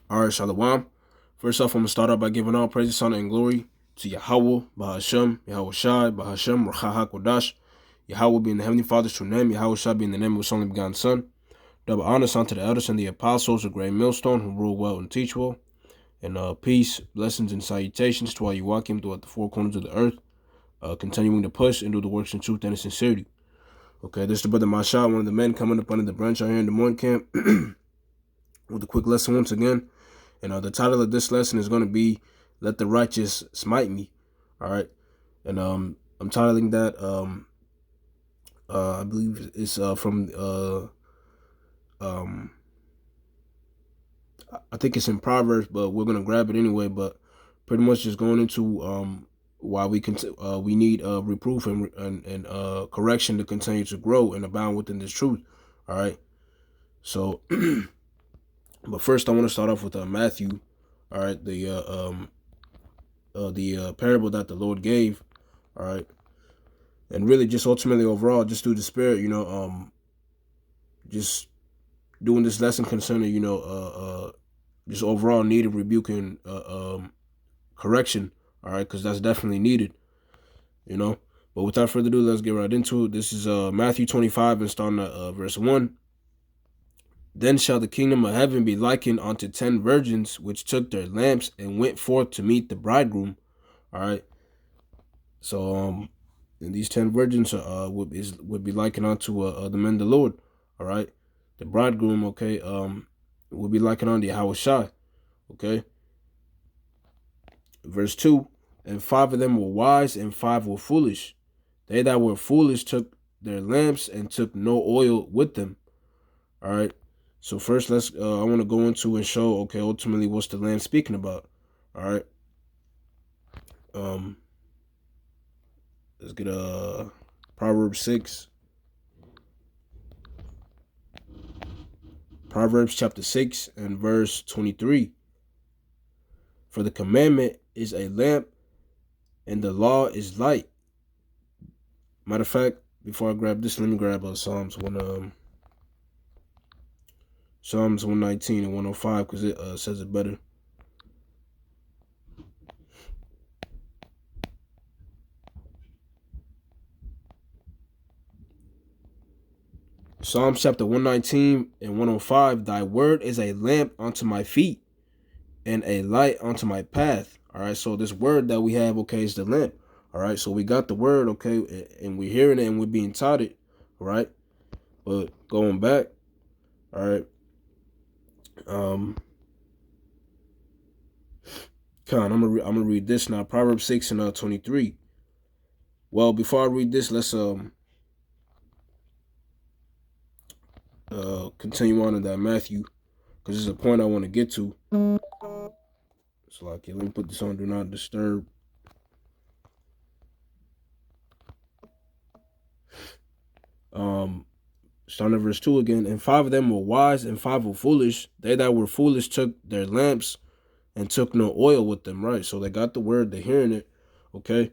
All right, Shalom. First off, I'm going to start out by giving all praises, honor, and glory to Yahweh, Bahashem, Yahweh Shai, Bahashem, Racha HaKodash, Yahweh being the Heavenly Father's true name, Yahweh Shai being the name of His only begotten Son. Double honors unto the elders and the apostles, a great millstone who rule well and teach well. And peace, blessings, and salutations to all you walking throughout the four corners of the earth, continuing to push and do the works in truth and in sincerity. Okay, this is the brother Mashah, one of the men coming up under the branch out here in the morning camp with a quick lesson once again. And the title of this lesson is going to be "Let the Righteous Smite Me." All right, and I'm titling that. I believe it's from. I think it's in Proverbs, but we're gonna grab it anyway. But pretty much just going into why we need reproof and correction to continue to grow and abound within this truth. All right, so. But first, I want to start off with Matthew. All right, the parable that the Lord gave. All right, and really just ultimately overall, just through the Spirit, just doing this lesson concerning, just overall need of rebuke and correction. All right, because that's definitely needed. But without further ado, let's get right into it. This is Matthew 25 and starting at verse 1. Then shall the kingdom of heaven be likened unto 10 virgins, which took their lamps and went forth to meet the bridegroom. All right. So, and these 10 virgins would be likened unto the men of the Lord. All right. The bridegroom, okay, would be likened unto Yahweh Shai. Okay. Verse 2. And 5 of them were wise, and 5 were foolish. They that were foolish took their lamps and took no oil with them. All right. So first, I want to go into and show, okay, ultimately, what's the lamp speaking about? All right. Let's get Proverbs 6. Proverbs chapter 6 and verse 23. For the commandment is a lamp, and the law is light. Matter of fact, before I grab this, let me grab Psalms 119 and 105, because it says it better. Psalms chapter 119 and 105, thy word is a lamp unto my feet and a light unto my path. All right, so this word that we have, okay, is the lamp. All right, so we got the word, okay, and we're hearing it and we're being taught it, all right? But going back, all right, I'm gonna read this now. Proverbs 6 and 23. Well, before I read this, let's continue on in that Matthew, because there's a point I want to get to. So like, let me put this on do not disturb. Starting at verse 2 again. And 5 of them were wise, and 5 were foolish. They that were foolish took their lamps and took no oil with them. Right, so they got the word, they're hearing it, okay,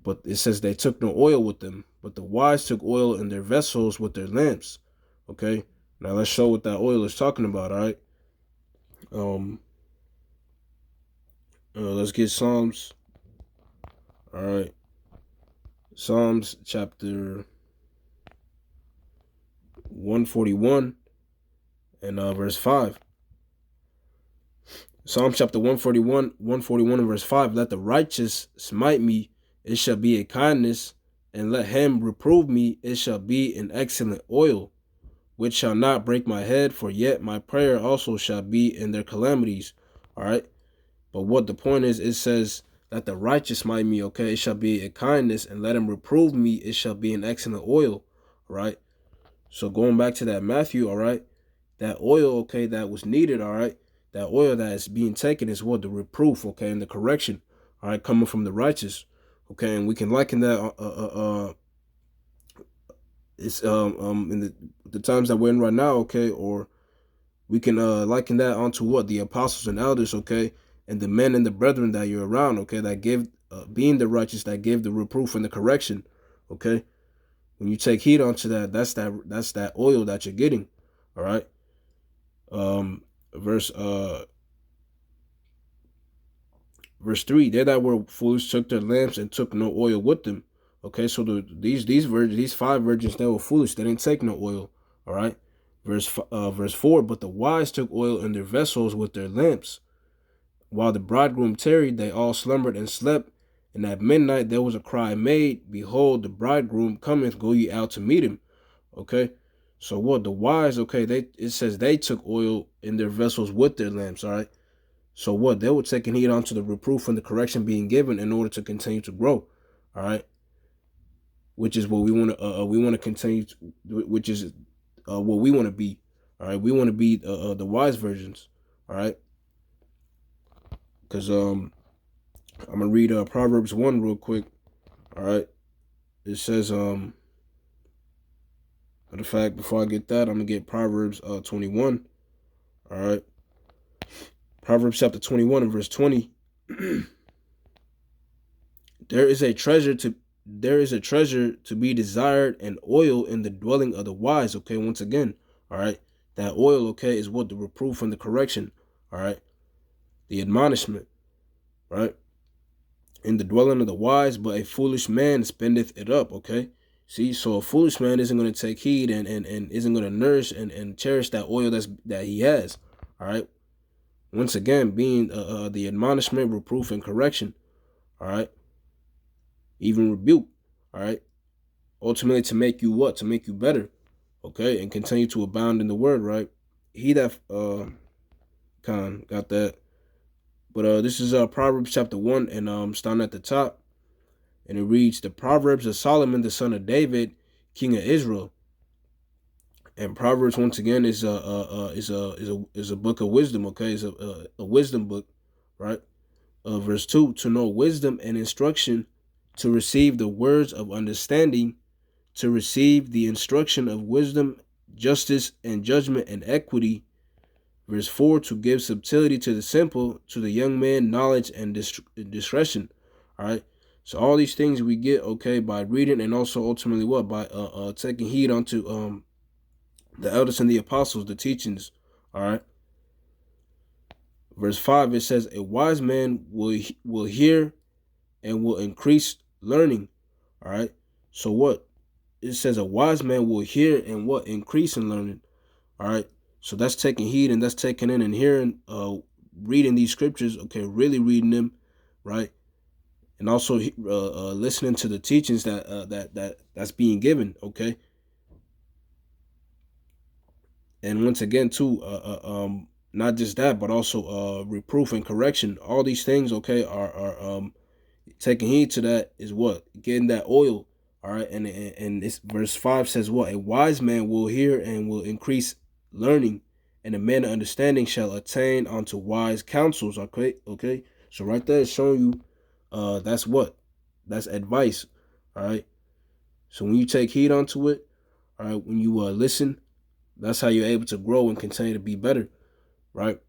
but it says they took no oil with them. But the wise took oil in their vessels with their lamps. Okay, now let's show what that oil is talking about. All right, let's get Psalms. All right, Psalms chapter 141 and verse 5. Psalm chapter 141 and verse 5. Let the righteous smite me, it shall be a kindness, and let him reprove me, it shall be an excellent oil, which shall not break my head, for yet my prayer also shall be in their calamities. All right. But what the point is, it says, let the righteous smite me, okay, it shall be a kindness, and let him reprove me, it shall be an excellent oil. All right. So going back to that Matthew, all right, that oil, okay, that was needed, all right, that oil that is being taken is what? The reproof, okay, and the correction, all right, coming from the righteous, okay, and we can liken that it's in the times that we're in right now, okay, or we can liken that onto what? The apostles and elders, okay, and the men and the brethren that you're around, okay, that give being the righteous, that give the reproof and the correction, okay. When you take heed onto that, that's that oil that you're getting, all right. verse Verse 3, they that were foolish took their lamps and took no oil with them. Okay, so these 5 virgins that were foolish, they didn't take no oil. All right. Verse 4, but the wise took oil in their vessels with their lamps. While the bridegroom tarried, they all slumbered and slept. And at midnight there was a cry made, behold, the bridegroom cometh, go ye out to meet him. Okay. So what the wise, okay, it says they took oil in their vessels with their lamps, all right? So what? They were taking heed onto the reproof and the correction being given in order to continue to grow. All right. Which is what we want to continue to, which is what we want to be. All right. We want to be the wise virgins. All right. Because I'm going to read Proverbs 1 real quick. All right. It says, matter of fact, before I get that, I'm going to get Proverbs 21. All right. Proverbs chapter 21 and verse 20. There is a treasure to be desired, and oil in the dwelling of the wise. Okay, once again, all right, that oil, okay, is what the reproof and the correction, all right, the admonishment, right, in the dwelling of the wise. But a foolish man spendeth it up. Okay, see, so a foolish man isn't going to take heed and isn't going to nourish and cherish that oil that he has. All right, once again, being the admonishment, reproof, and correction. All right. Even rebuke, all right, ultimately to make you what? To make you better, okay, and continue to abound in the word, right? He that got that. But this is Proverbs chapter 1, and starting at the top, and it reads, the Proverbs of Solomon, the son of David, king of Israel. And Proverbs, once again, is a book of wisdom, okay? It's a wisdom book, right? Verse 2, to know wisdom and instruction, to receive the words of understanding, to receive the instruction of wisdom, justice, and judgment, and equity. Verse 4, to give subtlety to the simple, to the young man knowledge and discretion. All right. So all these things we get, okay, by reading, and also ultimately what? By taking heed unto the elders and the apostles, the teachings. All right. Verse 5, it says, a wise man will hear and will increase learning. All right. So what? It says a wise man will hear and what? Increase in learning. All right. So that's taking heed, and that's taking in and hearing, reading these scriptures, okay, really reading them, right? And also listening to the teachings that's being given, okay? And once again, too, not just that, but also reproof and correction. All these things, okay, are taking heed to that is what? Getting that oil. All right. And this verse 5 says what? A wise man will hear and will increase learning, and a man of understanding shall attain unto wise counsels. Okay. Okay. So right there is showing you that's what? That's advice. All right. So when you take heed unto it, all right, when you listen, that's how you're able to grow and continue to be better. Right.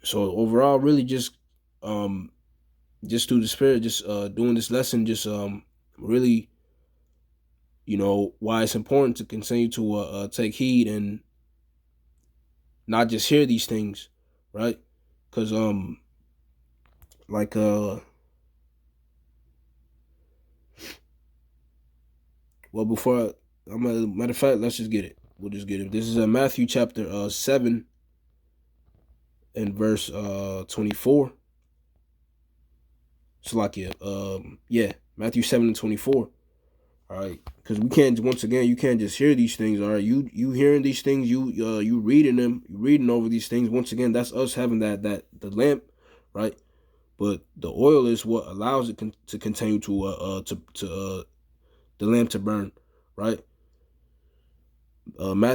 So overall, really just through the spirit, just doing this lesson, just really, why it's important to continue to take heed and not just hear these things, right? Because like well, before matter of fact, let's just get it. We'll just get it. This is Matthew chapter 7 and verse 24. So like Matthew 7 and 24. All right, because we can't, once again, you can't just hear these things. All right, you hearing these things, you reading them, you reading over these things. Once again, that's us having that the lamp, right? But the oil is what allows it to continue to the lamp to burn, right?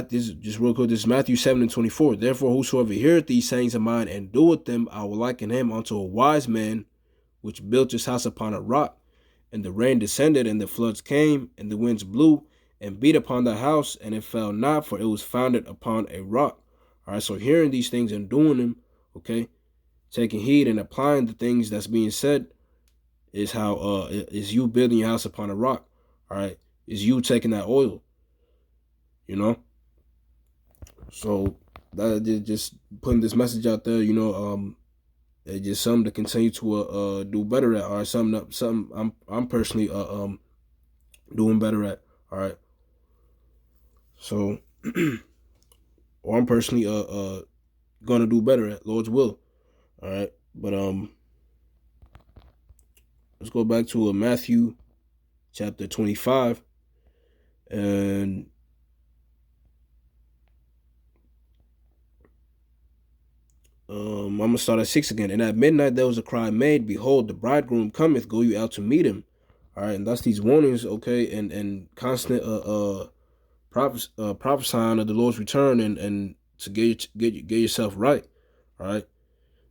This just real quick. This is Matthew 7 and 24. Therefore, whosoever heareth these sayings of mine and doeth them, I will liken him unto a wise man, which built his house upon a rock. And the rain descended, and the floods came, and the winds blew, and beat upon the house, and it fell not, for it was founded upon a rock. All right, so hearing these things and doing them, okay, taking heed and applying the things that's being said, is how is you building your house upon a rock. All right, is you taking that oil, So just putting this message out there, it's just something to continue to do better at, or something I'm personally doing better at. All right. So or I'm personally gonna do better at, Lord's will. All right. But let's go back to Matthew chapter 25, and I'm gonna start at 6 again. And at midnight there was a cry made, behold, the bridegroom cometh, go you out to meet him. All right, and that's these warnings, okay, and constant prophesying of the Lord's return, and to get yourself right. All right.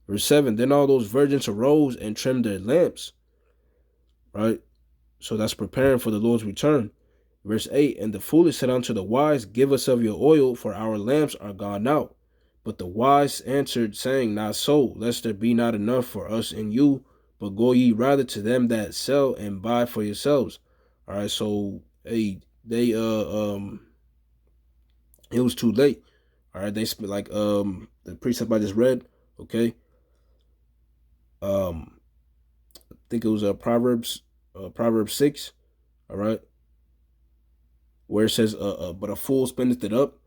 Verse 7, then all those virgins arose and trimmed their lamps. Right. So that's preparing for the Lord's return. Verse 8, and the foolish said unto the wise, give us of your oil, for our lamps are gone out. But the wise answered, saying, not so, lest there be not enough for us and you, but go ye rather to them that sell and buy for yourselves. All right, so hey, it was too late. All right, they spent like the precept I just read. Okay, I think it was Proverbs 6. All right, where it says, but a fool spendeth it up,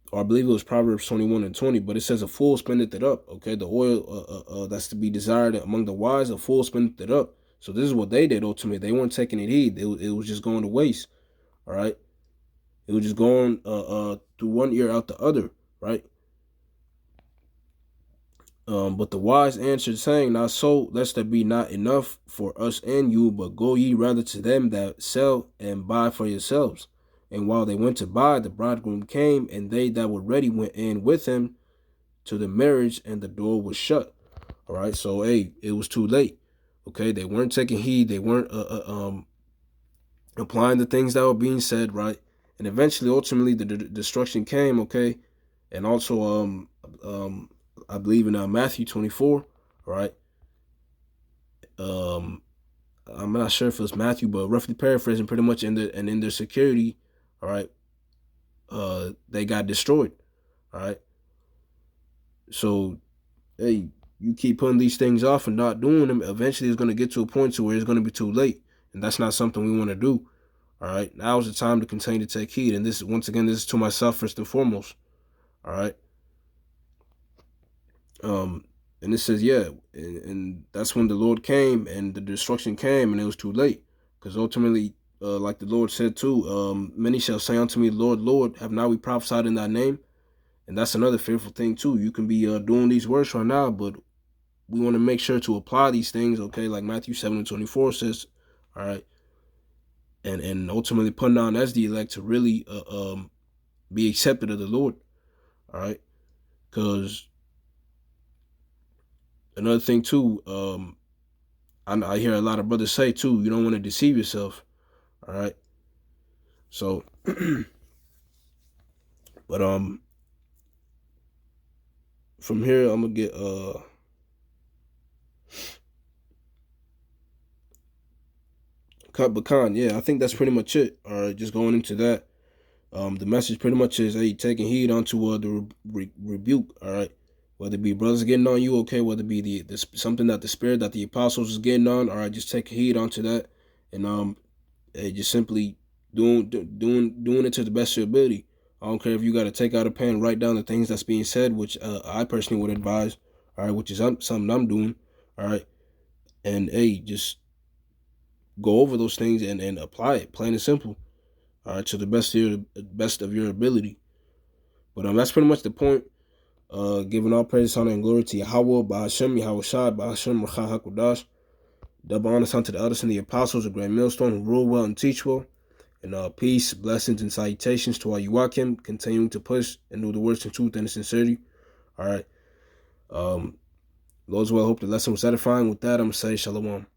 or I believe it was Proverbs 21:20, but it says a fool spendeth it up. Okay, the oil that's to be desired among the wise, a fool spendeth it up. So this is what they did ultimately. They weren't taking it heed. It was just going to waste. All right, it was just going through one ear out the other. Right. But the wise answered, saying, not so, lest there be not enough for us and you, but go ye rather to them that sell and buy for yourselves. And while they went to buy, the bridegroom came, and they that were ready went in with him to the marriage, and the door was shut. All right, so hey, it was too late. Okay, they weren't taking heed. They weren't applying the things that were being said. Right, and eventually, ultimately, the destruction came. Okay, and also I believe in Matthew 24. All right. I'm not sure if it was Matthew, but roughly paraphrasing, pretty much in their security. All right. They got destroyed. All right. So, hey, you keep putting these things off and not doing them, eventually it's going to get to a point to where it's going to be too late. And that's not something we want to do. All right. Now is the time to continue to take heed. And this, once again, this is to myself first and foremost. All right. And it says, yeah, and that's when the Lord came and the destruction came, and it was too late. Because ultimately, like the Lord said too, many shall say unto me, Lord, Lord, have not we prophesied in thy name? And that's another fearful thing too. You can be doing these works right now, but we want to make sure to apply these things, okay? Like Matthew 7:24 says, all right? And ultimately putting on as the elect to really be accepted of the Lord, all right? Because another thing too, I hear a lot of brothers say too, you don't want to deceive yourself. All right. So, but from here I'm gonna get cut Bakan. Yeah, I think that's pretty much it. All right, just going into that. The message pretty much is, hey, taking heed onto the rebuke. All right, whether it be brothers getting on you, okay, whether it be the something that the spirit that the apostles is getting on. All right, just take heed onto that, and hey, just simply doing it to the best of your ability. I don't care if you got to take out a pen, write down the things that's being said, which I personally would advise. All right, which is something I'm doing. All right, and hey, just go over those things and apply it, plain and simple. All right, to the best of your ability. But that's pretty much the point. Giving all praise, honor, and glory to Yahweh, Bahashem, Yahweh Shai, Bahashem, Rachah HaKodash. Double honors unto the elders and the apostles, a great millstone who rule well and teach well. And peace, blessings, and salutations to all you Wakim, continuing to push and do the words in truth and in sincerity. All right. Lord's will, I hope the lesson was edifying. With that, I'm going to say shalom.